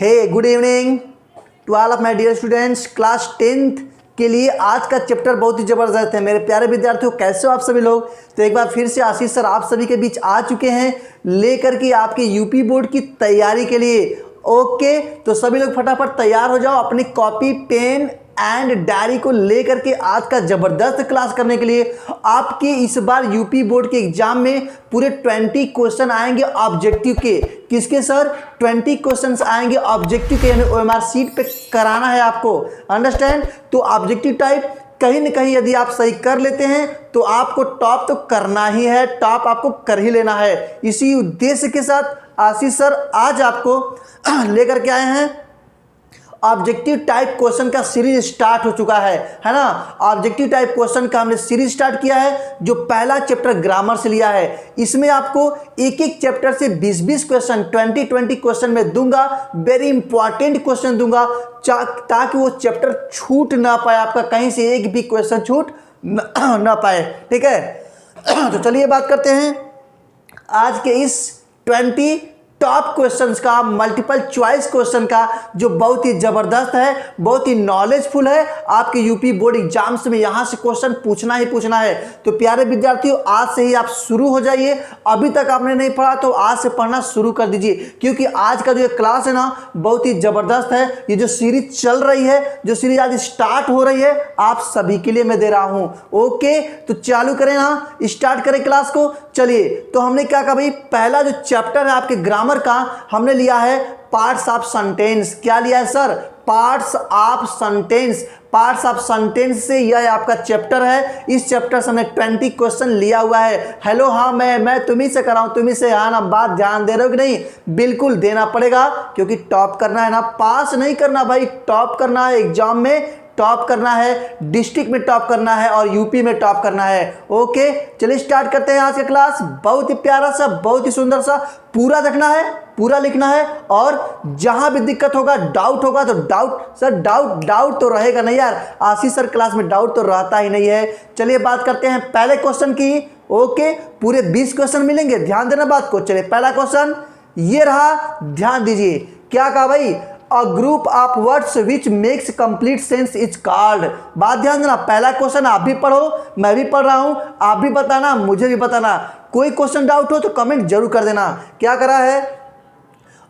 Hey good evening to all of my dear students. Class 10th के लिए आज का चैप्टर बहुत ही ज़बरदस्त है। मेरे प्यारे विद्यार्थियों, कैसे हो आप सभी लोग? तो एक बार फिर से आशीष सर आप सभी के बीच आ चुके हैं लेकर के आपके यूपी बोर्ड की तैयारी के लिए। ओके, तो सभी लोग फटाफट तैयार हो जाओ अपनी कॉपी पेन एंड डायरी को लेकर के आज का जबरदस्त क्लास करने के लिए। आपके इस बार यूपी बोर्ड के एग्जाम में पूरे 20 क्वेश्चन आएंगे ऑब्जेक्टिव के। किसके सर? 20 क्वेश्चंस आएंगे ऑब्जेक्टिव के, यानी ओएमआर शीट पे कराना है आपको। अंडरस्टैंड? तो ऑब्जेक्टिव टाइप कहीं न कहीं यदि आप सही कर लेते हैं तो आपको टॉप तो करना ही है, टॉप आपको कर ही लेना है। इसी उद्देश्य के साथ आशीष सर आज आपको लेकर के आए हैं ऑब्जेक्टिव टाइप क्वेश्चन का सीरीज स्टार्ट हो चुका है ना। ऑब्जेक्टिव टाइप क्वेश्चन का हमने सीरीज स्टार्ट किया है, जो पहला चैप्टर ग्रामर से लिया है। इसमें आपको एक एक चैप्टर से 20-20 क्वेश्चन 20-20 क्वेश्चन में दूंगा। वेरी इंपॉर्टेंट क्वेश्चन दूंगा ताकि वो चैप्टर छूट ना पाए, आपका कहीं से एक भी क्वेश्चन छूट ना पाए। ठीक है, तो चलिए बात करते हैं आज के इस 20 टॉप क्वेश्चंस का, मल्टीपल चॉइस क्वेश्चन का, जो बहुत ही जबरदस्त है, बहुत ही नॉलेजफुल है। आपके यूपी बोर्ड एग्जाम्स में यहां से क्वेश्चन पूछना ही पूछना है। तो प्यारे विद्यार्थियों, आज से ही आप शुरू हो जाइए। अभी तक आपने नहीं पढ़ा तो आज से पढ़ना शुरू कर दीजिए, क्योंकि आज का जो क्लास है ना बहुत ही जबरदस्त है। ये जो सीरीज चल रही है, जो सीरीज आज स्टार्ट हो रही है, आप सभी के लिए मैं दे रहा हूं। ओके, तो चालू करें ना, स्टार्ट करें क्लास को। चलिए, तो हमने क्या कहा भाई, पहला जो चैप्टर है आपके ग्रामर का, हमने लिया है पार्ट्स ऑफ सेंटेंस। क्या लिया है sir? Parts of sentence. Parts of sentence से यह आपका चैप्टर है। इस चैप्टर से हमने 20 क्वेश्चन लिया हुआ है। हेलो, हाँ मैं तुम्ही से कर रहा हूं, तुम्ही से हाँ ना। बात ध्यान दे रहे हो कि नहीं? बिल्कुल देना पड़ेगा, क्योंकि टॉप करना है ना, पास नहीं करना भाई, टॉप करना है। एग्जाम में टॉप करना है, डिस्ट्रिक्ट में टॉप करना है और यूपी में टॉप करना है। ओके, चलिए स्टार्ट करते हैं आज का क्लास। बहुत ही प्यारा सा, बहुत ही सुंदर सा, पूरा देखना है, पूरा लिखना है। और जहां भी दिक्कत होगा, डाउट होगा तो डाउट सर, डाउट तो रहेगा नहीं यार। आशीष सर क्लास में डाउट तो रहता ही नहीं है। चलिए बात करते हैं पहले क्वेश्चन की। ओके, पूरे 20 क्वेश्चन मिलेंगे, ध्यान देना बात को। चलिए पहला क्वेश्चन ये रहा, ध्यान दीजिए। क्या कहा भाई? A group of words which makes complete sense is called। बात ध्यान देना, पहला क्वेश्चन आप भी पढ़ो, मैं भी पढ़ रहा हूं, आप भी बताना, मुझे भी बताना। कोई क्वेश्चन डाउट हो तो कमेंट जरूर कर देना। क्या करा है?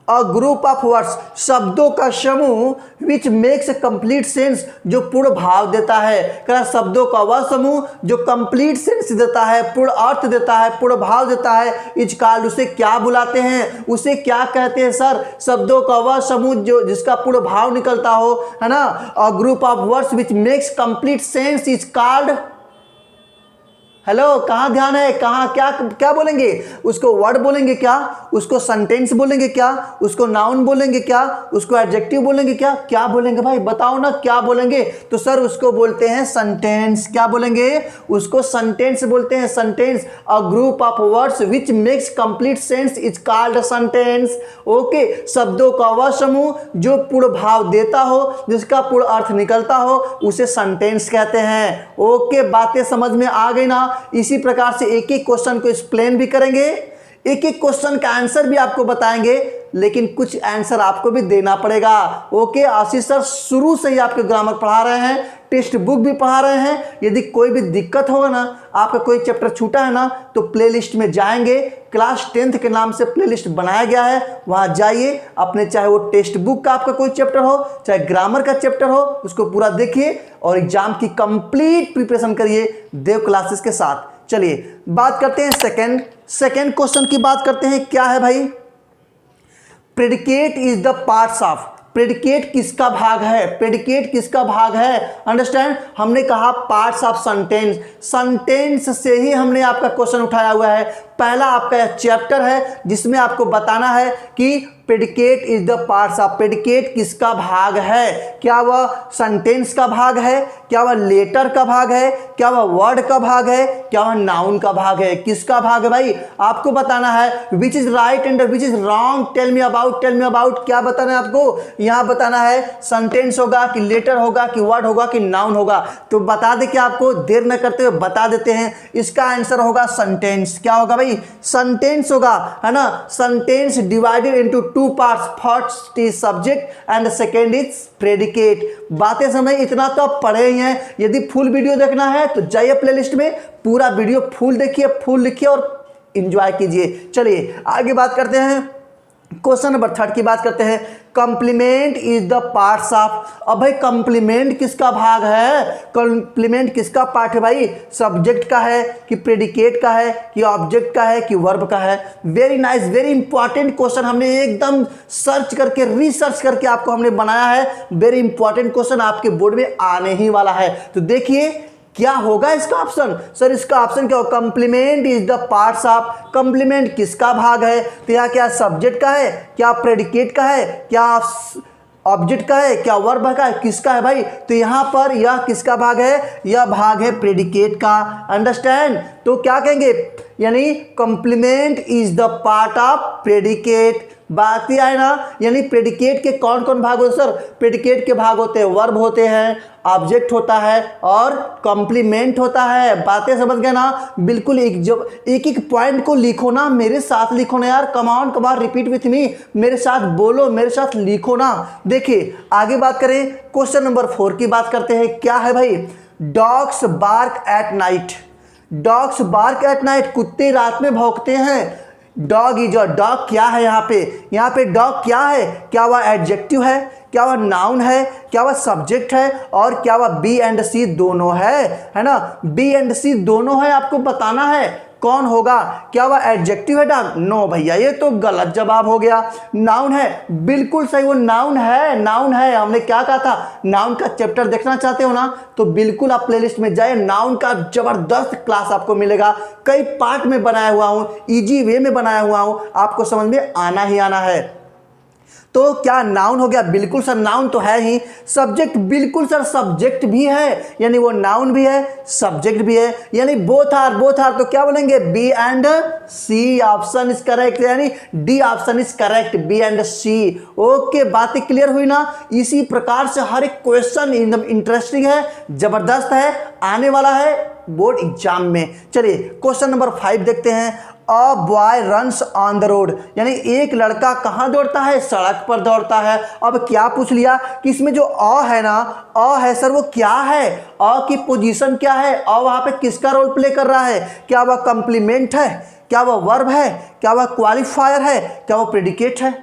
A group of words, शब्दों का समूह which makes complete sense, जो पूर्ण भाव देता है। कहा शब्दों का वह समूह जो कंप्लीट सेंस देता है, पूर्ण अर्थ देता है, पूर्ण भाव देता है, इज कॉल्ड। उसे क्या बुलाते हैं? उसे क्या कहते हैं सर? शब्दों का वह समूह जो जिसका पूर्ण भाव निकलता हो, है ना। A group of words which makes complete sense is called। Hello, कहाँ ध्यान है? कहाँ क्या क्या बोलेंगे? उसको वर्ड बोलेंगे क्या? उसको सेंटेंस बोलेंगे क्या? उसको नाउन बोलेंगे क्या? उसको एडजेक्टिव बोलेंगे क्या? क्या बोलेंगे भाई, बताओ ना, क्या बोलेंगे? तो सर उसको बोलते हैं सेंटेंस। क्या बोलेंगे? उसको सेंटेंस बोलते हैं, sentence. A group of words which makes complete sense is called a sentence. Okay, शब्दों का वह समूह जो पूर्ण भाव देता हो, जिसका पूर्ण अर्थ निकलता हो, उसे सेंटेंस कहते हैं। ओके, बातें समझ में आ गई ना? इसी प्रकार से एक एक क्वेश्चन को एक्सप्लेन भी करेंगे, एक एक क्वेश्चन का आंसर भी आपको बताएंगे, लेकिन कुछ आंसर आपको भी देना पड़ेगा। ओके, आशीष सर शुरू से ही आपके ग्रामर पढ़ा रहे हैं, टेक्स्ट बुक भी पढ़ा रहे हैं। यदि कोई भी दिक्कत होगा ना, आपका कोई चैप्टर छूटा है ना, तो प्लेलिस्ट में जाएंगे। क्लास 10th के नाम से प्लेलिस्ट बनाया गया है, वहां जाइए। अपने चाहे वो टेक्स्ट बुक का आपका कोई चैप्टर हो, चाहे ग्रामर का चैप्टर हो, उसको पूरा देखिए और एग्जाम की कंप्लीट प्रिपरेशन करिए देव क्लासेस के साथ। चलिए बात करते हैं सेकेंड क्वेश्चन की बात करते हैं। क्या है भाई? Predicate is the parts of. Predicate किसका भाग है? प्रेडिकेट किसका भाग है? अंडरस्टैंड? हमने कहा पार्ट्स ऑफ सेंटेंस। सेंटेंस से ही हमने आपका क्वेश्चन उठाया हुआ है। पहला आपका चैप्टर है जिसमें आपको बताना है कि predicate is the parts of. Predicate किसका भाग है? क्या वह सेंटेंस का भाग है? क्या वह लेटर का भाग है? क्या वह वर्ड का भाग है? क्या वह नाउन का भाग है? किसका भाग है भाई? आपको बताना है। Which is right and which is wrong, tell me about. क्या बताना है आपको? यहां बताना है सेंटेंस होगा कि लेटर होगा कि वर्ड होगा कि नाउन होगा। तो बता दे कि आपको देर न करते हुए बता देते हैं। इसका आंसर होगा सेंटेंस। क्या होगा भाई? सेंटेंस होगा, है ना। Sentence divided into 2 two parts, first is subject and second is predicate. बातें समझ, इतना तो आप पढ़े ही हैं। यदि फुल वीडियो देखना है तो जाइए प्लेलिस्ट में, पूरा वीडियो फुल देखिए, फुल लिखिए और एंजॉय कीजिए। चलिए आगे बात करते हैं, क्वेश्चन नंबर 3 की बात करते हैं। Complement is the parts of. अब भाई कंप्लीमेंट किसका भाग है, कंप्लीमेंट किसका पार्ट है भाई, सब्जेक्ट का है कि प्रेडिकेट का है कि ऑब्जेक्ट का है कि वर्ब का है। Very nice, very important question हमने एकदम सर्च करके, रिसर्च करके आपको हमने बनाया है। वेरी इंपॉर्टेंट क्वेश्चन आपके बोर्ड में आने ही वाला है। तो देखिए क्या होगा इसका ऑप्शन। सर इसका ऑप्शन क्या होगा, complement is the parts of. Complement किसका भाग है, तो यहाँ क्या सब्जेक्ट का है, क्या प्रेडिकेट का है, क्या ऑब्जेक्ट का है, क्या वर्ब का है, किसका है भाई। तो यहाँ पर यह किसका भाग है, यह भाग है प्रेडिकेट का। अंडरस्टैंड। तो क्या कहेंगे, यानी complement is the part of predicate. बात ही आए ना, यानी प्रेडिकेट के कौन कौन भाग होते सर, प्रेडिकेट के भाग होते हैं, वर्ब होते हैं, ऑब्जेक्ट होता है और कंप्लीमेंट होता है। बातें समझ गए ना, बिल्कुल एक एक पॉइंट को लिखो ना, मेरे साथ लिखो ना यार, कमान कमान रिपीट विथ मी, मेरे साथ बोलो, मेरे साथ लिखो ना। देखिए आगे बात करें, क्वेश्चन नंबर 4 की बात करते हैं। क्या है भाई, dogs bark at night. Dogs bark at night, कुत्ते रात में भौंकते हैं। डॉग इज अ, डॉग क्या है यहाँ पे डॉग क्या है, क्या वह एडजेक्टिव है, क्या वह नाउन है, क्या वह सब्जेक्ट है और क्या वह बी एंड सी दोनों है ना। बी एंड सी दोनों है, आपको बताना है कौन होगा। क्या वह एडजेक्टिव है डॉग, नो भैया ये तो गलत जवाब हो गया। नाउन है, बिल्कुल सही, वो नाउन है, नाउन है। हमने क्या कहा था, नाउन का चैप्टर देखना चाहते हो ना, तो बिल्कुल आप प्लेलिस्ट में जाए, नाउन का जबरदस्त क्लास आपको मिलेगा। कई पार्ट में बनाया हुआ हूँ, इजी वे में बनाया हुआ हूँ, आपको समझ में आना ही आना है। तो क्या नाउन हो गया, बिल्कुल सर नाउन तो है ही। सब्जेक्ट, बिल्कुल सर सब्जेक्ट भी है, यानी वो नाउन भी है सब्जेक्ट भी है, यानी बोथ आर तो क्या बोलेंगे, B and C option is correct, यानी D option is correct, B and C. Okay, बातें क्लियर हुई ना। इसी प्रकार से हर एक क्वेश्चन एकदम इंटरेस्टिंग है, जबरदस्त है, आने वाला है बोर्ड एग्जाम में। चलिए क्वेश्चन नंबर 5 देखते हैं। A boy runs on the road, यानी एक लड़का कहाँ दौड़ता है, सड़क पर दौड़ता है। अब क्या पूछ लिया कि इसमें जो अ है ना, अ है सर वो क्या है, अ की पोजीशन क्या है, अ वहाँ पे किसका रोल प्ले कर रहा है, क्या वह कंप्लीमेंट है, क्या वह वर्ब है, क्या वह क्वालिफायर है, क्या वह प्रेडिकेट है।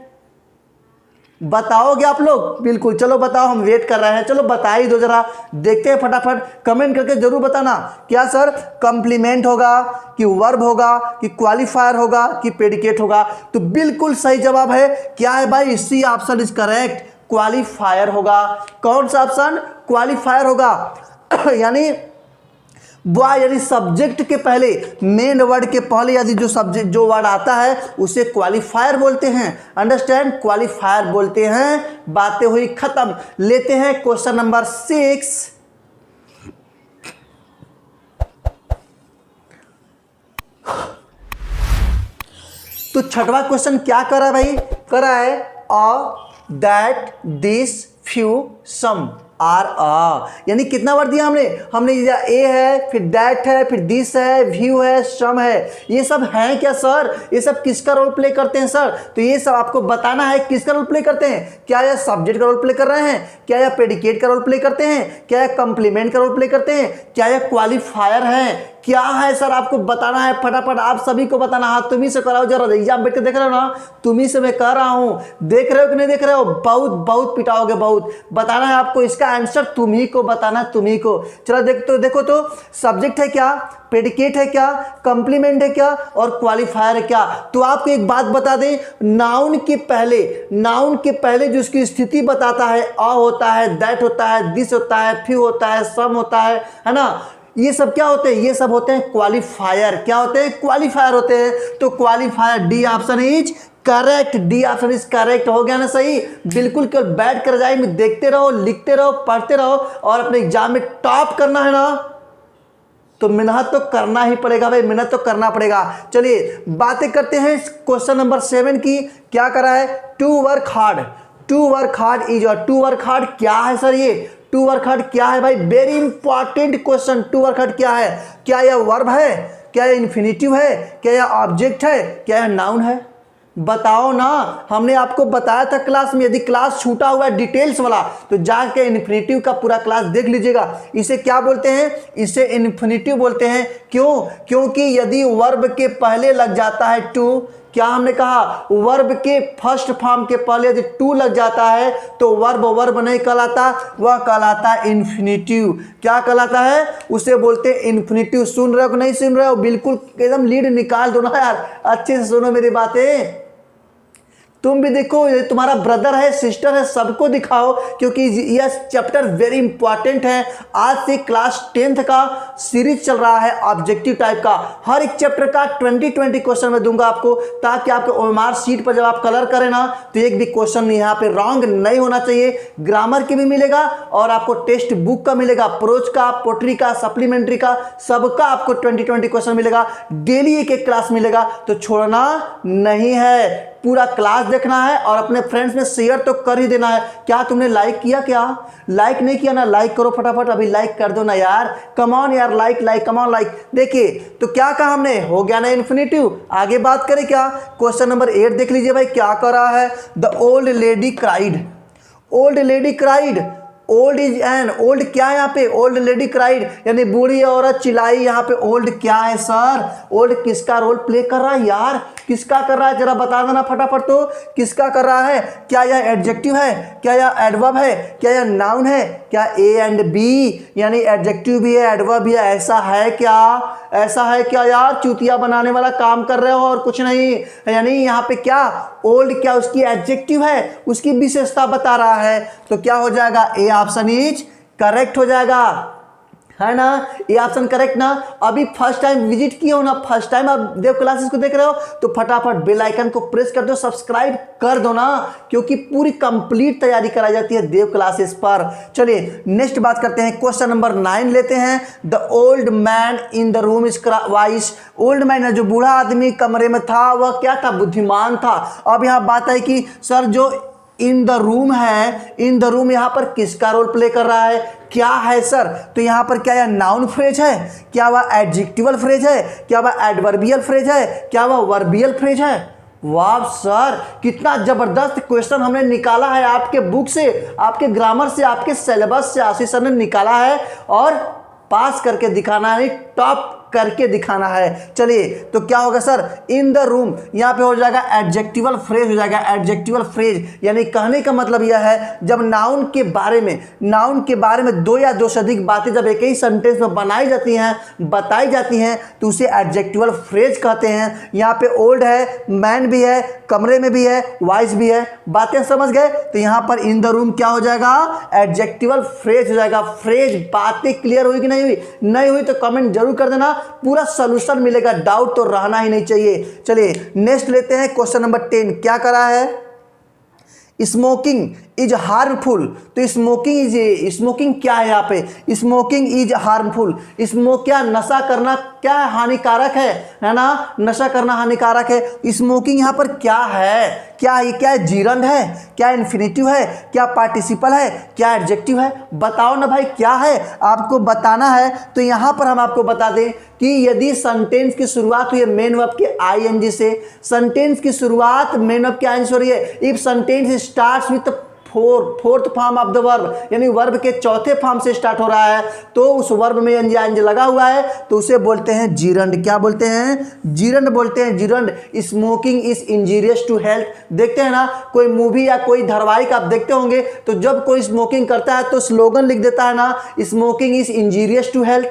बताओगे आप लोग, बिल्कुल चलो बताओ, हम वेट कर रहे हैं। चलो बता ही दो जरा, देखते हैं फटाफट, कमेंट करके जरूर बताना। क्या सर कंप्लीमेंट होगा कि वर्ब होगा कि क्वालिफायर होगा कि प्रेडिकेट होगा। तो बिल्कुल सही जवाब है, क्या है भाई, C option is correct, qualifier होगा। कौन सा ऑप्शन, क्वालिफायर होगा। यानी बॉय यानी सब्जेक्ट के पहले, मेन वर्ड के पहले यदि जो सब्जेक्ट जो वर्ड आता है उसे क्वालिफायर बोलते हैं। अंडरस्टैंड, क्वालिफायर बोलते हैं। बातें हुई खत्म। लेते हैं क्वेश्चन नंबर 6। तो छठवां क्वेश्चन क्या कर रहा है भाई, कर रहा है a that this few some are a, यानी कितना वर्ड दिया हमने दिया ए है, फिर दैट है, फिर दिस है, व्यू है, सम है। ये सब हैं क्या सर, ये सब किसका रोल प्ले करते हैं सर। तो ये सब आपको बताना है किसका रोल प्ले करते हैं। क्या यह सब्जेक्ट का रोल प्ले कर रहे हैं, क्या यह प्रेडिकेट का रोल प्ले करते हैं, क्या यह कंप्लीमेंट का रोल प्ले करते हैं, क्या यह क्वालिफायर है, क्या है सर, आपको बताना है फटाफट, आप सभी को बताना। हाँ तुम्ही से कराओ जरा, एग्जाम बैठ के देख रहे हो ना, तुम्ही से मैं कह रहा हूँ, देख रहे हो कि नहीं देख रहे हो, बहुत बहुत पिटाओगे, बहुत बताना है आपको। इसका आंसर तुम्ही को बताना, तुम्ही को। चलो देखो तो सब्जेक्ट है क्या, प्रेडिकेट है क्या, कंप्लीमेंट है क्या और क्वालिफायर है क्या। तो आपको एक बात बता दें, नाउन के पहले जो उसकी स्थिति बताता है, अ होता है, दैट होता है, दिस होता है, फ्यू होता है, सम होता है ना। ये सब क्या होते हैं, ये सब होते हैं क्वालिफायर। क्या होते हैं, क्वालिफायर होते हैं। तो qualifier, D option is correct, D option is correct. हो गया ना सही। बिल्कुल केवल बैठ कर जाए में देखते रहो, लिखते रहो, पढ़ते रहो और अपने एग्जाम में टॉप करना है ना, तो मेहनत तो करना ही पड़ेगा भाई, मेहनत तो करना पड़ेगा। चलिए बातें करते हैं क्वेश्चन नंबर 7 की। क्या करा है, to work hard, to work hard is, और टू वर्क हार्ड क्या है सर, ये टू वर्क हार्ड क्या है भाई, very important question. To work hard क्या है, क्या यह वर्ब है, क्या यह इन्फिनिटिव है, क्या यह ऑब्जेक्ट है, क्या यह नाउन है। बताओ ना, हमने आपको बताया था क्लास में, यदि क्लास छूटा हुआ है डिटेल्स वाला तो जाके इन्फिनेटिव का पूरा क्लास देख लीजिएगा। इसे क्या बोलते हैं? इसे इन्फिनेटिव बोलते हैं। क्यों? क्योंकि यदि वर्ब के पहले लग जाता है टू, क्या हमने कहा, वर्ब के फर्स्ट फॉर्म के पहले यदि टू लग जाता है तो वर्ब वर्ब नहीं कहलाता, वह कहलाता है इन्फिनेटिव। क्या कहलाता है? उसे बोलते हैं इन्फिनेटिव। सुन रहे हो कि नहीं सुन रहे हो? बिल्कुल एकदम लीड निकाल दो ना यार, अच्छे से सुनो मेरी बातें। तुम भी देखो, ये तुम्हारा ब्रदर है, सिस्टर है, सबको दिखाओ, क्योंकि यह चैप्टर वेरी इंपॉर्टेंट है। आज से क्लास 10th का सीरीज चल रहा है ऑब्जेक्टिव टाइप का। हर एक चैप्टर का 20 क्वेश्चन मैं दूंगा आपको, ताकि आपके ओएमआर शीट पर जब आप कलर करें ना तो एक भी क्वेश्चन यहाँ पे रॉन्ग नहीं होना चाहिए। ग्रामर की भी मिलेगा और आपको टेक्स्ट बुक का मिलेगा, प्रोज का, पोट्री का, सप्लीमेंट्री का, सबका आपको 20 क्वेश्चन मिलेगा। डेली एक एक क्लास मिलेगा, तो छोड़ना नहीं है, पूरा क्लास देखना है और अपने फ्रेंड्स में शेयर तो कर ही देना है। क्या तुमने लाइक किया? क्या लाइक नहीं किया ना? लाइक करो फटाफट, अभी लाइक कर दो ना यार, कम ऑन यार, like like come on like. देखिए तो क्या कहा हमने, हो गया ना इन्फिनेटिव। आगे बात करें क्या, क्वेश्चन नंबर 8 देख लीजिए भाई, क्या कर रहा है। The old lady cried, old lady cried, old is an, old क्या है यहाँ पे, ओल्ड लेडी क्राइड यानी बूढ़ी औरत चिल्लाई। यहाँ पे ओल्ड क्या है सर? ओल्ड किसका रोल प्ले कर रहा है यार? किसका कर रहा है जरा बता देना फटाफट, तो किसका कर रहा है? क्या यह एडजेक्टिव है? क्या यह एडवर्ब है? क्या यह नाउन है? क्या ए एंड बी यानी एडजेक्टिव भी है एडवर्ब भी है? ऐसा है क्या? ऐसा है क्या यार? चूतिया बनाने वाला काम कर रहे हो और कुछ नहीं। यानी यहाँ पे क्या, ओल्ड क्या उसकी एडजेक्टिव है, उसकी विशेषता बता रहा है। तो क्या हो जाएगा, ए ऑप्शन इज करेक्ट हो जाएगा, है ना? ये ऑप्शन करेक्ट ना। अभी फर्स्ट टाइम विजिट किए हो ना, फर्स्ट टाइम आप देव क्लासेस को देख रहे हो तो फटाफट बेल आइकन को प्रेस कर दो, सब्सक्राइब कर दो ना, क्योंकि पूरी कंप्लीट तैयारी कराई जाती है देव क्लासेस पर। चलिए नेक्स्ट बात करते हैं, क्वेश्चन नंबर 9 लेते हैं। The old man in the room is vice, old man है जो बूढ़ा आदमी कमरे में था, वह क्या था? बुद्धिमान था। अब यहाँ बात है कि सर जो इन द रूम है, इन द रूम यहाँ पर किसका रोल प्ले कर रहा है? क्या है सर? तो यहाँ पर क्या यह नाउन फ्रेज है? क्या वह एडजेक्टिवल फ्रेज है? क्या वह एडवर्बियल फ्रेज है? क्या वह वर्बियल फ्रेज है? वाह सर, कितना जबरदस्त क्वेश्चन हमने निकाला है आपके बुक से, आपके ग्रामर से, आपके सिलेबस से आशीष सर ने निकाला है और पास करके दिखाना है, टॉप करके दिखाना है। चलिए तो क्या होगा सर, इन द रूम यहाँ पे हो जाएगा एडजेक्टिवल फ्रेज हो जाएगा। एडजेक्टिवल फ्रेज यानी कहने का मतलब यह है जब नाउन के बारे में दो या दो से अधिक बातें जब एक ही सेंटेंस में बनाई जाती हैं, बताई जाती हैं, तो उसे एडजेक्टिवल फ्रेज कहते हैं। यहाँ पे ओल्ड है, मैन भी है, कमरे में भी है, वाइस भी है, बातें समझ गए? तो यहाँ पर इन द रूम क्या हो जाएगा, एडजेक्टिवल फ्रेज हो जाएगा। फ्रेज, बातें क्लियर हुई कि नहीं हुई? नहीं हुई तो कमेंट जरूर कर देना, पूरा सॉल्यूशन मिलेगा, डाउट तो रहना ही नहीं चाहिए। चलिए नेक्स्ट लेते हैं क्वेश्चन नंबर 10। क्या करा है, स्मोकिंग इज हार्मफुल। तो स्मोकिंग क्या है यहाँ पे, स्मोकिंग इज हार्मफुल। स्मोक क्या, नशा करना क्या है, हानिकारक है ना? नशा करना हानिकारक है। स्मोकिंग यहाँ पर क्या है, क्या है? क्या है, जीरंड है? क्या इन्फिनेटिव है? क्या पार्टिसिपल है? क्या एडजेक्टिव है? बताओ ना भाई क्या है, आपको बताना है। तो यहाँ पर हम आपको बता दें कि यदि सेंटेंस की शुरुआत हुई है मेन वर्ब के आईएनजी से, सेंटेंस की शुरुआत मेन वर्ब के आईएनजी से हो रही है, if sentence starts with fourth form of the verb यानी वर्ब के चौथे फॉर्म से स्टार्ट हो रहा है, तो उस वर्ब में एनजी लगा हुआ है तो उसे बोलते हैं जीरंड। क्या बोलते हैं? जीरंड बोलते हैं, gerund. Smoking is injurious to health. देखते हैं ना, कोई मूवी या कोई धारावाहिक आप देखते होंगे तो जब कोई स्मोकिंग करता है तो स्लोगन लिख देता है ना, smoking is injurious to health,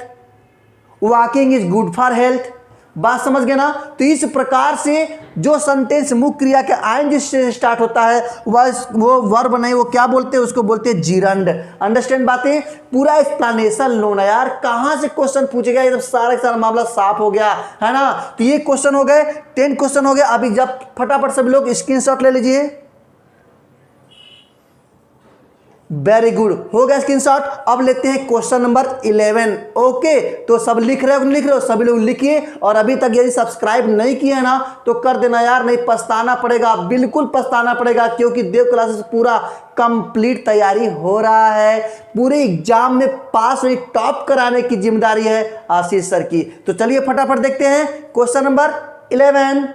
walking is good for health. बात समझ गए ना? तो इस प्रकार से जो सेंटेंस मुख्य क्रिया के आईएनजी से स्टार्ट होता है वो वर्ब नहीं, वो क्या बोलते हैं, उसको बोलते हैं जीरंड। अंडरस्टैंड बातें? पूरा एक्सप्लेनेशन लो ना यार, कहाँ से क्वेश्चन पूछेगा, ये तो सारा का सारा मामला साफ हो गया है ना। तो ये क्वेश्चन हो गए, 10 क्वेश्चन हो गए। अभी जब फटाफट सभी लोग स्क्रीनशॉट ले लीजिए। वेरी गुड, हो गया स्क्रीनशॉट। अब लेते हैं क्वेश्चन नंबर 11। ओके, तो सब लिख रहे हो, सभी लोग लिखिए। और अभी तक यदि सब्सक्राइब नहीं किए हैं ना तो कर देना यार, नहीं पछताना पड़ेगा, बिल्कुल पछताना पड़ेगा, क्योंकि देव क्लासेस पूरा कंप्लीट तैयारी हो रहा है। पूरे एग्जाम में पास हुई, टॉप कराने की जिम्मेदारी है आशीष सर की। तो चलिए फटाफट देखते हैं क्वेश्चन नंबर 11।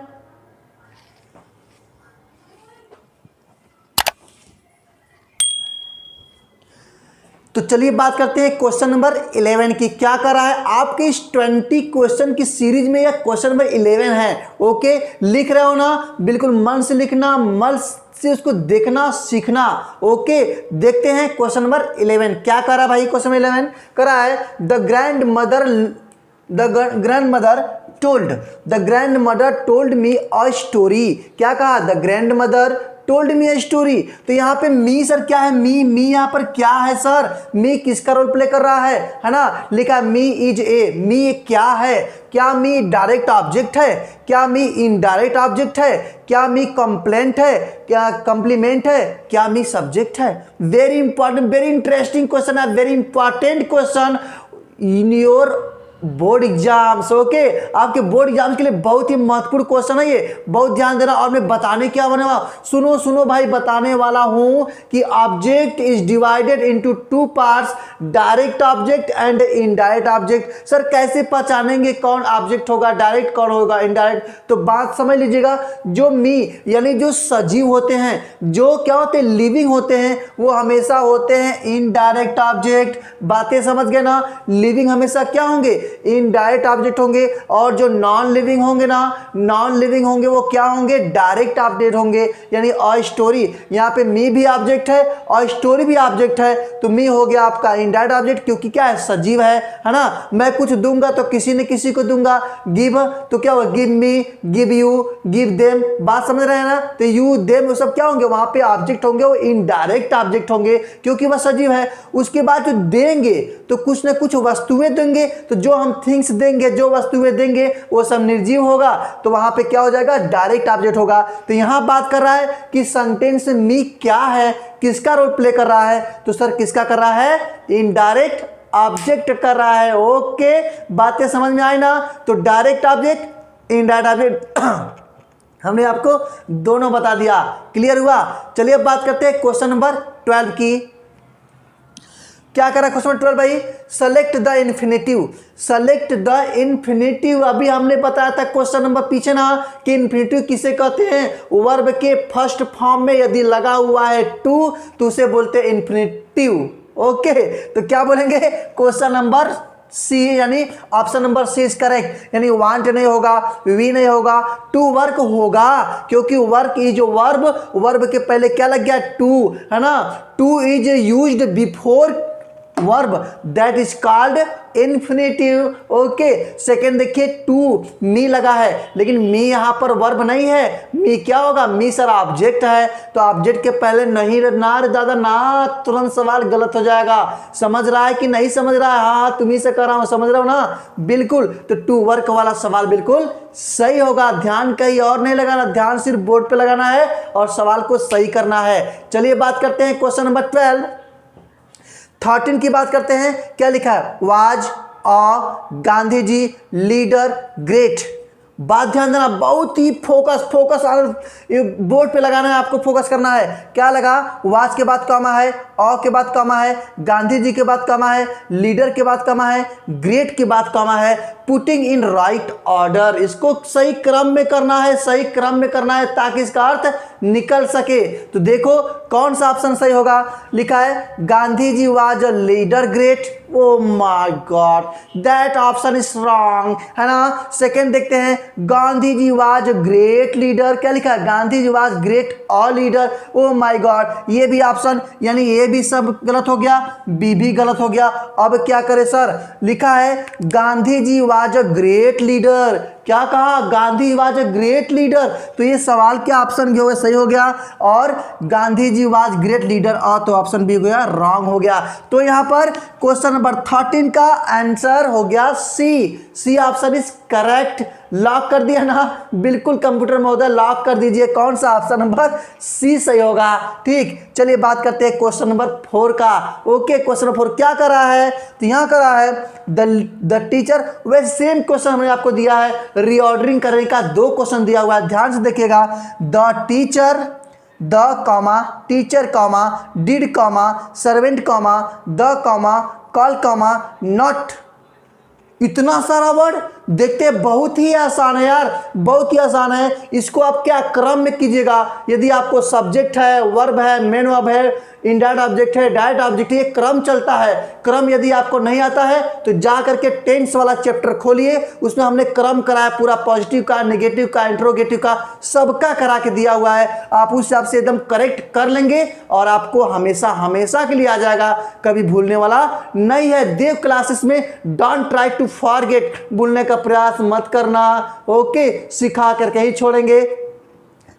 तो चलिए बात करते हैं क्वेश्चन नंबर 11 की। क्या कर रहा है आपके इस 20 क्वेश्चन की सीरीज में, या क्वेश्चन नंबर 11 है। ओके, लिख रहे हो ना, बिल्कुल मन से लिखना, मन से उसको देखना सीखना। ओके, देखते हैं क्वेश्चन नंबर 11 क्या कर रहा है भाई। क्वेश्चन नंबर 11 कर रहा है the grand mother told me a story. क्या कहा, the grand mother told me a story. तो यहाँ पे मी सर क्या है, मी यहाँ पर क्या है सर, मी किसका रोल प्ले कर रहा है ना। लिखा मी इज ए, मी क्या है, क्या मी डायरेक्ट ऑब्जेक्ट है, क्या मी इनडायरेक्ट ऑब्जेक्ट है, क्या मी कंप्लेंट है, क्या कंप्लीमेंट है, क्या मी सब्जेक्ट है। Very important, very interesting question है, very important question in your board exams. Okay, आपके बोर्ड एग्जाम्स के लिए बहुत ही महत्वपूर्ण क्वेश्चन है ये, बहुत ध्यान देना। और मैं बताने क्या होने वाला, सुनो भाई, बताने वाला हूं कि object is divided into 2 parts, direct object and indirect object. Sir कैसे पहचानेंगे कौन ऑब्जेक्ट होगा, डायरेक्ट कौन होगा, इनडायरेक्ट। तो बात समझ लीजिएगा, जो मी यानी जो सजीव होते हैं, जो क्या होते हैं, लिविंग होते हैं, वो हमेशा होते हैं इनडायरेक्ट ऑब्जेक्ट। बातें समझ गए ना, लिविंग हमेशा क्या होंगे, इनडायरेक्ट ऑब्जेक्ट होंगे। और जो नॉन लिविंग होंगे ना, नॉन लिविंग होंगे, वो क्या होंगे, डायरेक्ट ऑब्जेक्ट होंगे। यानी अ स्टोरी, यहाँ पे मी भी ऑब्जेक्ट है और स्टोरी भी ऑब्जेक्ट है। तो मी हो गया आपका इनडायरेक्ट ऑब्जेक्ट, क्योंकि क्या है, सजीव है ना। मैं कुछ दूंगा तो किसी न किसी को दूंगा। गिव तो क्या होगा, give me, give you, give them. बात समझ रहे हैं ना। तो यू देम वो सब क्या होंगे, वहां पे ऑब्जेक्ट होंगे, वो इनडायरेक्ट ऑब्जेक्ट होंगे क्योंकि वह सजीव है। उसके बाद जो देंगे तो कुछ ना कुछ वस्तुएं देंगे, तो जो हम थिंग्स देंगे, जो वस्तुएं देंगे, वो सब निर्जीव होगा, तो वहां पे क्या हो जाएगा, डायरेक्ट ऑब्जेक्ट होगा। तो यहां बात कर रहा है कि सेंटेंस में मी क्या है, किसका रोल प्ले कर रहा है। तो सर किसका कर रहा है, इनडायरेक्ट ऑब्जेक्ट कर रहा है। ओके, बातें समझ में आई ना। तो डायरेक्ट ऑब्जेक्ट, इनडायरेक्ट ऑब्जेक्ट हमने आपको दोनों बता दिया। क्लियर हुआ। चलिए अब बात करते हैं क्वेश्चन नंबर 12 की। क्या करा क्वेश्चन नंबर 12 भाई, select the infinitive. Select the infinitive, अभी हमने बताया था क्वेश्चन नंबर पीछे ना कि इन्फिनेटिव किसे कहते हैं, वर्ब के फर्स्ट फॉर्म में यदि लगा हुआ है टू तो उसे बोलते हैं इन्फिनेटिव। ओके, तो क्या बोलेंगे, क्वेश्चन नंबर सी यानी option number C is correct. यानी वांट नहीं होगा, वी नहीं होगा, टू वर्क होगा, क्योंकि वर्क इज वर्ब, वर्ब के पहले क्या लग गया, टू, है ना। Two is used before verb, that is called infinitive. Okay, second देखिए, टू मी लगा है, लेकिन मी यहां पर वर्ब नहीं है, मी क्या होगा, मी सर ऑब्जेक्ट है। तो ऑब्जेक्ट के पहले नहीं ना रे दादा ना, तुरंत सवाल गलत हो जाएगा। समझ रहा है कि नहीं समझ रहा है, हाँ तुम्ही से कर रहा हूं, समझ रहा हूं ना, बिल्कुल। तो टू वर्क वाला सवाल बिल्कुल सही होगा। ध्यान कहीं और नहीं लगाना, ध्यान सिर्फ बोर्ड पे लगाना है और सवाल को सही करना है। चलिए बात करते हैं क्वेश्चन नंबर 13 की बात करते हैं। क्या लिखा है, was a Gandhi ji leader great. बात ध्यान देना, बहुत ही फोकस बोर्ड पे लगाना है, आपको फोकस करना है। क्या लगा, वाज के बाद कॉमा है, अ के बाद कॉमा है, गांधी जी के बाद कॉमा है, लीडर के बाद कॉमा है, ग्रेट के बाद कॉमा है। पुटिंग इन राइट ऑर्डर, इसको सही क्रम में करना है, सही क्रम में करना है ताकि इसका अर्थ निकल सके। तो देखो कौन सा ऑप्शन सही होगा। लिखा है Gandhi ji was a leader great. Oh my god, that option is wrong, है ना। सेकंड देखते हैं, Gandhi ji was a great leader. क्या लिखा है, Gandhi ji was great a leader. Oh my god, ये भी ऑप्शन यानी ये भी सब गलत हो गया, बी भी गलत हो गया। अब क्या करें सर, लिखा है Gandhi ji was a great leader. क्या कहा, Gandhi was a great leader. तो ये सवाल क्या ऑप्शन हो गया, सही हो गया। और Gandhi ji was great leader, तो ऑप्शन बी हो गया रॉन्ग हो गया। तो यहां पर क्वेश्चन नंबर 13 का आंसर हो गया C option is correct. Lock कर दिया ना, बिल्कुल कंप्यूटर महोदय लॉक कर दीजिए, कौन सा ऑप्शन नंबर सी सही होगा। ठीक, चलिए बात करते हैं क्वेश्चन नंबर 4 का। ओके, क्वेश्चन नंबर 4 क्या कर रहा है, तो यहां कर रहा है द टीचर। वैसे सेम क्वेश्चन हमने आपको दिया है, रीऑर्डरिंग करने का 2 क्वेश्चन दिया हुआ है, ध्यान से देखिएगा। The teacher, the comma teacher comma did comma servant comma the comma call comma not. इतना सारा वर्ड देखते हैं, बहुत ही आसान है यार, बहुत ही आसान है। इसको आप क्या क्रम में कीजिएगा, यदि आपको सब्जेक्ट है, वर्ब है, मेन वर्ब है, इनडायरेक्ट ऑब्जेक्ट है, डायरेक्ट ऑब्जेक्ट है, ये क्रम चलता है। क्रम यदि आपको नहीं आता है तो जा करके टेंस वाला चैप्टर खोलिए, उसमें हमने क्रम कराया पूरा, पॉजिटिव का, नेगेटिव का, इंट्रोगेटिव का, सबका करा के दिया हुआ है। आप उस हिसाब से एकदम करेक्ट कर लेंगे और आपको हमेशा हमेशा के लिए आ जाएगा, कभी भूलने वाला नहीं है। देव क्लासेस में डोंट ट्राई टू फॉरगेट, भूलने का प्रयास मत करना, ओके, सिखा करके ही छोड़ेंगे।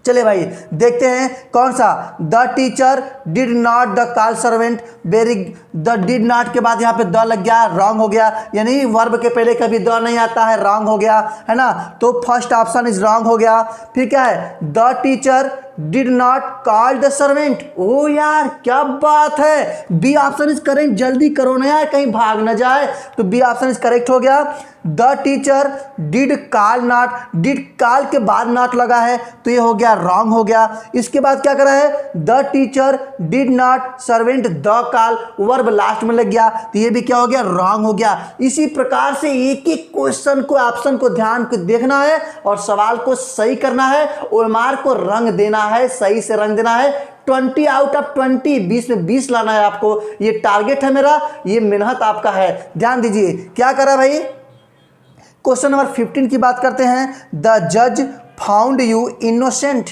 चले भाई देखते हैं कौन सा, the teacher did not the call servant, very, the did not के बाद यहाँ पे द लग गया, रॉन्ग हो गया, यानी वर्ब के पहले कभी द नहीं आता है, रॉन्ग हो गया है ना, तो फर्स्ट ऑप्शन इज रॉन्ग हो गया। फिर क्या है, the teacher did not call the servant, oh यार क्या बात है, बी ऑप्शन इज करेक्ट, जल्दी करो ना यार कहीं भाग ना जाए, तो बी ऑप्शन इज करेक्ट हो गया। The teacher did call not, did call के बाद नॉट लगा है तो ये हो गया रॉन्ग हो गया। इसके बाद क्या करा है, the teacher did not servant the call, verb last में लग गया तो ये भी क्या हो गया, रॉन्ग हो गया। इसी प्रकार से एक एक क्वेश्चन को, ऑप्शन को ध्यान को देखना है और सवाल को सही करना है, ओएमआर को रंग देना है, सही से रंग देना है। 20 आउट ऑफ 20, 20 में 20 लाना है आपको, ये टारगेट है मेरा, ये मेहनत आपका है। ध्यान दीजिए क्या करा भाई, क्वेश्चन नंबर 15 की बात करते हैं। द जज फाउंड यू इनोसेंट,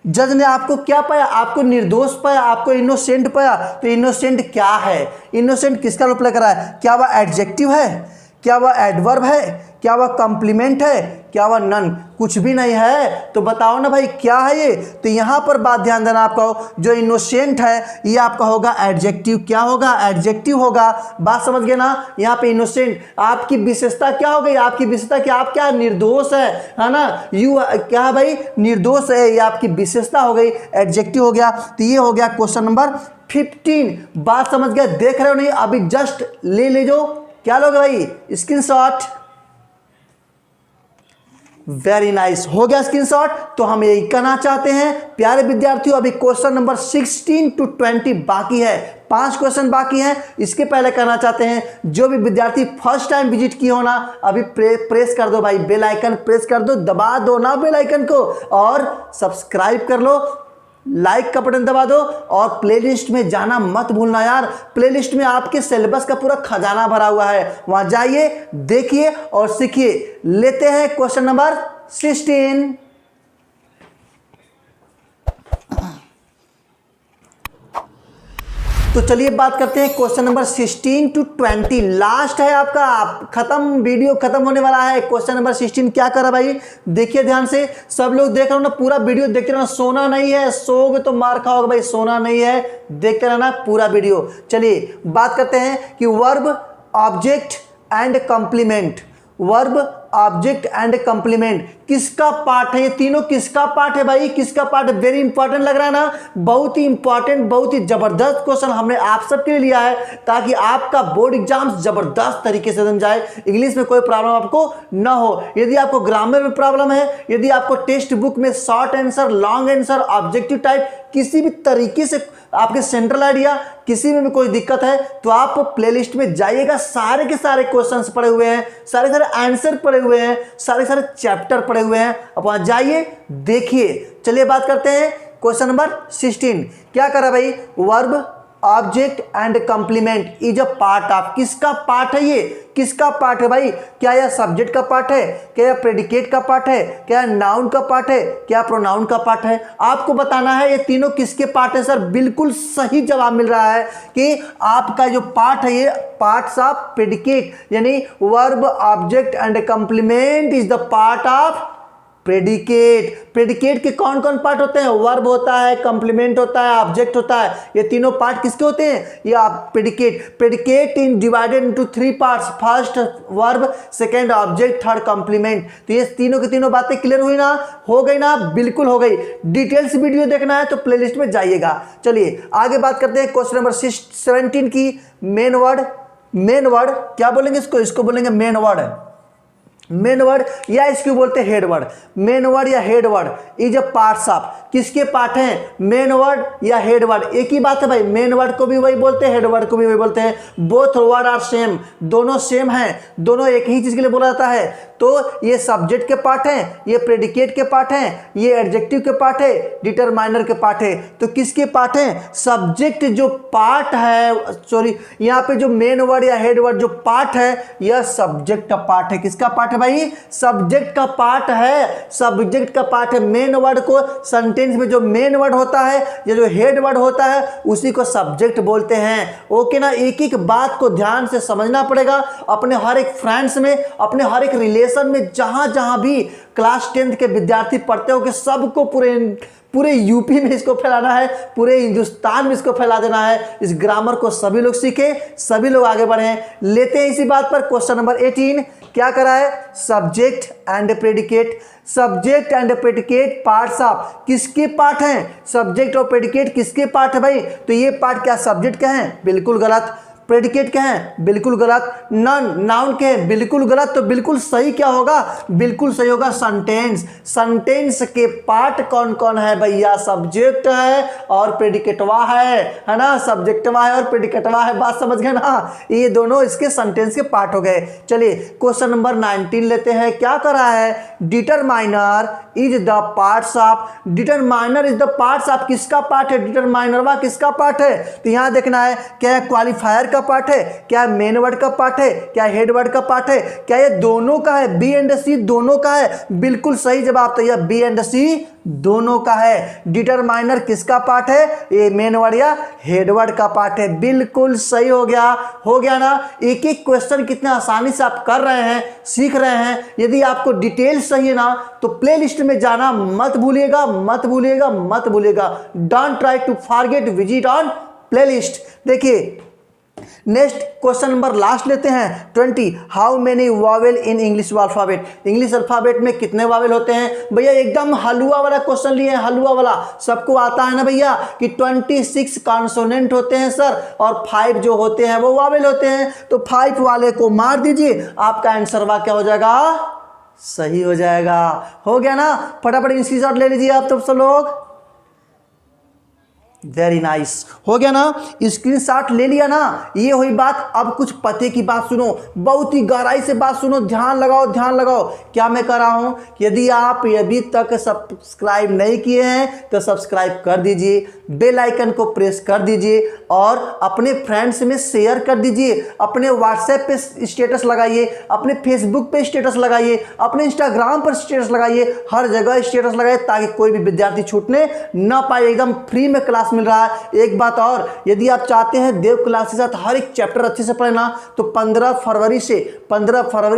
जज ने आपको क्या पाया, आपको निर्दोष पाया, आपको इनोसेंट पाया, तो इनोसेंट क्या है, इनोसेंट किसका रूप लेकर आया, क्या वह एडजेक्टिव है, क्या वह एडवर्ब है, क्या वह कॉम्प्लीमेंट है, क्या वह नन, कुछ भी नहीं है, तो बताओ ना भाई क्या है ये। तो यहां पर बात ध्यान देना आपका, जो इनोसेंट है ये आपका होगा एडजेक्टिव, क्या होगा, एडजेक्टिव होगा, बात समझ गए ना। यहाँ पे इनोसेंट आपकी विशेषता क्या हो गई, आपकी विशेषता क्या, आप क्या निर्दोष है ना, यू क्या है भाई, निर्दोष है, ये आपकी विशेषता हो गई, एडजेक्टिव हो गया। तो ये हो गया क्वेश्चन नंबर 15, बात समझ गया, देख रहे हो नहीं, अभी जस्ट ले जो, क्या लोगे भाई, स्क्रीनशॉट, वेरी नाइस, हो गया स्क्रीनशॉट। तो हम यही कहना चाहते हैं प्यारे विद्यार्थियों, अभी क्वेश्चन नंबर 16 to 20 बाकी है, 5 क्वेश्चन बाकी हैं। इसके पहले कहना चाहते हैं जो भी विद्यार्थी फर्स्ट टाइम विजिट किए हो ना, अभी प्रेस कर दो भाई, बेल आइकन प्रेस कर दो, दबा दो ना बेल आइकन को, और सब्सक्राइब कर लो, लाइक का बटन दबा दो, और प्लेलिस्ट में जाना मत भूलना यार। प्लेलिस्ट में आपके सिलेबस का पूरा खजाना भरा हुआ है, वहां जाइए, देखिए और सीखिए। लेते हैं क्वेश्चन नंबर 16। तो चलिए बात करते हैं क्वेश्चन नंबर 16 to 20, लास्ट है आपका, खत्म, वीडियो खत्म होने वाला है। क्वेश्चन नंबर 16 क्या करा भाई, देखिए ध्यान से, सब लोग देख रहे हो ना, पूरा वीडियो देखते रहना, सोना नहीं है, सोओगे तो मार खाओगे भाई, सोना नहीं है, देखते रहना पूरा वीडियो। चलिए बात करते हैं कि verb, object and complement, verb, object and complement किसका पार्ट है, ये तीनों किसका पार्ट है भाई, किसका पार्ट है, वेरी इंपॉर्टेंट लग रहा है ना, बहुत ही इंपॉर्टेंट, बहुत ही जबरदस्त क्वेश्चन हमने आप सबके लिए लिया है, ताकि आपका बोर्ड एग्जाम जबरदस्त तरीके से बन जाए, इंग्लिश में कोई प्रॉब्लम आपको ना हो। यदि आपको ग्रामर में प्रॉब्लम है, यदि आपको टेक्स्ट बुक में short answer, long answer, objective type किसी भी तरीके से आपके सेंट्रल आइडिया किसी में भी कोई दिक्कत है, तो आप प्लेलिस्ट में जाइएगा, सारे के सारे क्वेश्चंस पड़े हुए हैं, सारे सारे आंसर पड़े हुए हैं, सारे सारे चैप्टर पड़े हुए हैं, अब वहां जाइए देखिए। चलिए बात करते हैं क्वेश्चन नंबर 16, क्या करा भाई, verb, object and complement is a part of, किसका पार्ट है, ये किसका पार्ट है भाई, क्या यह सब्जेक्ट का पार्ट है, क्या यह प्रेडिकेट का पार्ट है, क्या नाउन का पार्ट है, क्या प्रोनाउन का पार्ट है, आपको बताना है ये तीनों किसके पार्ट है। सर बिल्कुल सही जवाब मिल रहा है कि आपका जो पार्ट है ये पार्ट्स ऑफ प्रेडिकेट, यानी verb, object and complement is the part of predicate. Predicate के कौन कौन पार्ट होते हैं, वर्ब होता है, कंप्लीमेंट होता है, ऑब्जेक्ट होता है, ये तीनों पार्ट किसके होते हैं, ये आप प्रेडिकेट। प्रेडिकेट इन divided into 3 parts, first verb, second object, third complement. तो ये तीनों की तीनों बातें क्लियर हुई ना, हो गई ना, बिल्कुल हो गई। डिटेल्स वीडियो देखना है तो प्लेलिस्ट में जाइएगा। चलिए आगे बात करते हैं क्वेश्चन नंबर 17 की, मेन वर्ड। मेन वर्ड क्या बोलेंगे इसको, इसको बोलेंगे मेन वर्ड। मेन वर्ड या इसको बोलते हैं हेड वर्ड। मेन वर्ड या head word is a parts of, किसके पार्ट हैं? मेन वर्ड या हेड वर्ड, एक ही बात है भाई। मेन वर्ड को भी वही बोलते हैं, हेड वर्ड को भी वही बोलते हैं। बोथ वर्ड आर सेम, दोनों सेम हैं, दोनों एक ही चीज के लिए बोला जाता है। तो ये सब्जेक्ट के पार्ट हैं, ये प्रेडिकेट के पार्ट हैं, ये एडजेक्टिव के पार्ट है, डिटरमाइनर के पार्ट है। तो किसके पार्ट हैं? सब्जेक्ट जो पार्ट है, सॉरी यहाँ पे जो मेन वर्ड या हेड वर्ड जो पार्ट है यह सब्जेक्ट का पार्ट है। किसका पार्ट है भाई? सब्जेक्ट का पार्ट है, सब्जेक्ट का पार्ट है। मेन वर्ड को सेंटेंस में जो मेन वर्ड होता है या जो हेड वर्ड होता है उसी को सब्जेक्ट बोलते हैं। ओके ना, एक एक बात को ध्यान से समझना पड़ेगा। अपने हर एक फ्रेंड्स में, अपने हर एक रिलेशन में, जहां जहां भी क्लास 10th के विद्यार्थी पढ़ते हो कि सबको पूरे यूपी में इसको फैलाना है, पूरे हिंदुस्तान में इसको फैला देना है। इस ग्रामर को सभी लोग सीखें, सभी लोग आगे बढ़ें। लेते हैं इसी बात पर क्वेश्चन नंबर 18 क्या करा है? Subject and predicate. Subject and predicate parts of, किसके पार्ट हैं? सब्जेक्ट और प्रेडिकेट किसके पार्ट है भाई? तो ये पार्ट क्या सब्जेक्ट के हैं? बिल्कुल गलत। प्रेडिकेट क्या है? बिल्कुल गलत। नन नाउन के हैं? बिल्कुल गलत। तो बिल्कुल सही क्या होगा? बिल्कुल सही होगा सेंटेंस। सेंटेंस के पार्ट कौन कौन है भैया? सब्जेक्ट है और प्रेडिकेटवा है ना? सब्जेक्टवा है और प्रेडिकेटवा है, बात समझ गए ना? ये दोनों इसके सेंटेंस के पार्ट हो गए। चलिए क्वेश्चन नंबर 19 लेते हैं। क्या कर रहा है? Determiner is the parts of. Determiner is the parts of, किसका पार्ट है? डिटरमाइनरवा किसका पार्ट है? तो यहां देखना है क्या क्वालिफायर का पार्ट है, क्या मेन वर्ड का पार्ट है, क्या हेड वर्ड का पार्ट है, क्या ये दोनों का है? बी एंड सी दोनों का है। बिल्कुल सही जवाब। तो यह बी एंड सी दोनों का है। डिटरमाइनर किसका पार्ट है? ये मेन वर्ड या हेड वर्ड का पार्ट है। बिल्कुल सही हो गया ना? एक एक क्वेश्चन कितने आसानी से आप कर रहे हैं, सीख रहे हैं। यदि आपको डिटेल चाहिए ना तो प्लेलिस्ट में जाना मत भूलिएगा, मत भूलिएगा, मत भूलिएगा। Don't try to forget, visit on playlist. देखिए नेक्स्ट क्वेश्चन नंबर लास्ट लेते हैं 20। How many vowel in English alphabet. English alphabet में कितने वावेल होते हैं भैया? एकदम हलवा वाला क्वेश्चन लिए हैं, हलवा वाला। सबको आता है ना भैया कि 26 कॉन्सोनेंट होते हैं सर, और 5 जो होते हैं वो वावेल होते हैं। तो 5 वाले को मार दीजिए, आपका आंसर क्या हो जाएगा? सही हो जाएगा। हो गया ना? फटाफट स्क्रीनशॉट ले लीजिए आप सब लोग। वेरी नाइस, हो गया ना? स्क्रीनशॉट ले लिया ना? ये हुई बात। अब कुछ पते की बात सुनो, बहुत ही गहराई से बात सुनो, ध्यान लगाओ, ध्यान लगाओ। क्या मैं कर रहा हूं? यदि आप अभी तक सब्सक्राइब नहीं किए हैं तो सब्सक्राइब कर दीजिए, बेल आइकन को प्रेस कर दीजिए और अपने फ्रेंड्स में शेयर कर दीजिए। अपने व्हाट्सएप पे स्टेटस लगाइए, अपने फेसबुक पे स्टेटस लगाइए, अपने इंस्टाग्राम पर स्टेटस लगाइए, हर जगह स्टेटस लगाइए ताकि कोई भी विद्यार्थी छूटने ना पाए। एकदम फ्री में क्लास मिल रहा है। एक बात और, यदि आप चाहते हैं देव क्लास के साथ हर एक चैप्टर अच्छे से पढ़ना तो 15 फरवरी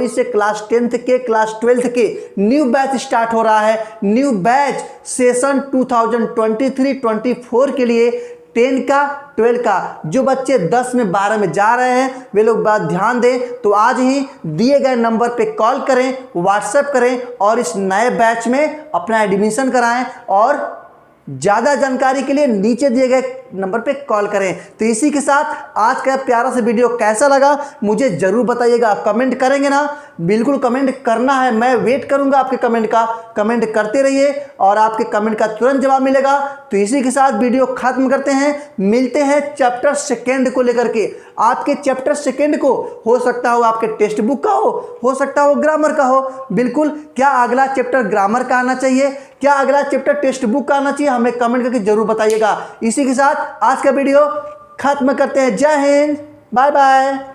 से क्लास 10th के, क्लास 12th के न्यू बैच स्टार्ट हो रहा है। न्यू बैच सेशन 2023-24 के लिए 10 का 12 का जो बच्चे 10 में 12 में जा रहे हैं वे लोग बात ध्यान दें। तो आज ही दिए गए नंबर पे कॉल करें, व्हाट्सएप करें और इस नए बैच में अपना एडमिशन कराएं। और ज़्यादा जानकारी के लिए नीचे दिए गए नंबर पे कॉल करें। तो इसी के साथ आज का प्यारा सा वीडियो कैसा लगा मुझे ज़रूर बताइएगा। कमेंट करेंगे ना? बिल्कुल कमेंट करना है, मैं वेट करूंगा आपके कमेंट का। कमेंट करते रहिए और आपके कमेंट का तुरंत जवाब मिलेगा। तो इसी के साथ वीडियो खत्म करते हैं। मिलते हैं चैप्टर सेकेंड को लेकर के। आपके चैप्टर सेकेंड को हो सकता हो आपके टेक्स्ट बुक का हो सकता हो ग्रामर का हो। बिल्कुल, क्या अगला चैप्टर ग्रामर का आना चाहिए, क्या अगला चैप्टर टेक्स्ट बुक का आना चाहिए, हमें कमेंट करके जरूर बताइएगा। इसी के साथ आज का वीडियो खत्म करते हैं। जय हिंद, बाय बाय।